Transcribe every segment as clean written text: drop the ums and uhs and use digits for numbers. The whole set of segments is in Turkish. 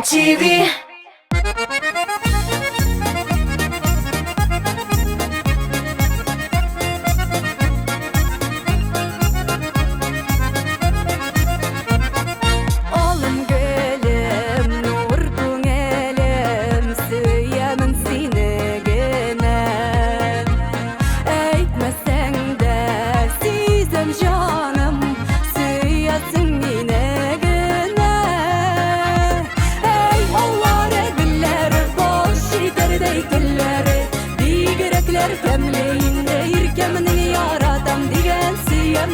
TV.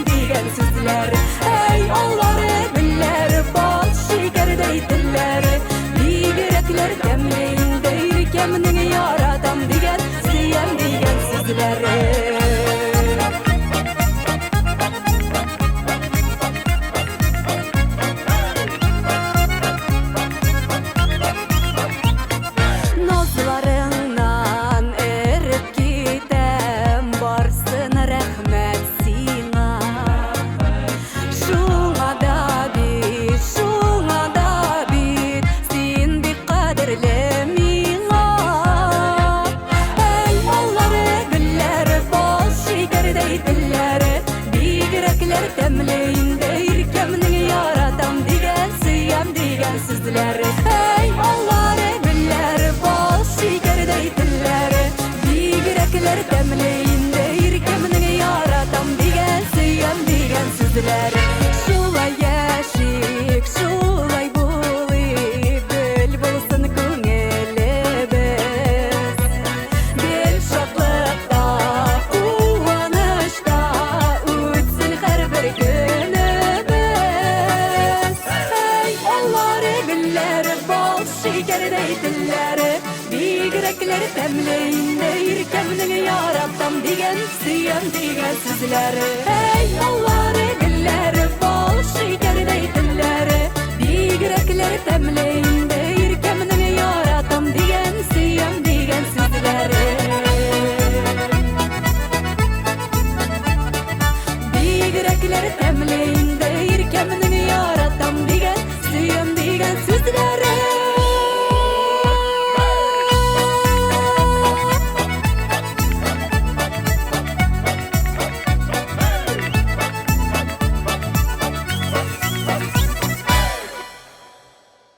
Digen sizler, ey Allah'ı biller, bol şeker deydiler. Digerekler demleyin deyir kemini yaratam digen, siyem digen sizler. Nozlarından erip gitem, barsın rahmet. Demleyin deyir kemini yaratam digen, siyem digen sizler. Ey Allah'ı biller, bol şeker deydiler. Digerekler demleyin deyir kemini yaratam digen, siyem digen sizler. Şulay yaşik, şulay bulayıp, bel bulsun köngülübüz. Bel şoklıkta, uvanışta, uçsun her bir günübüz. Ey Allah'ı biller, bol şeker deydiler. Digerekler demleyin deyir kemini yaratam digen, siyem digen sizler. Ey Allah'ı biller, bol şeker deydiler. Digerekler demleyin deyir kemini yaratam digen, siyem digen sizler. Digerekler demleyin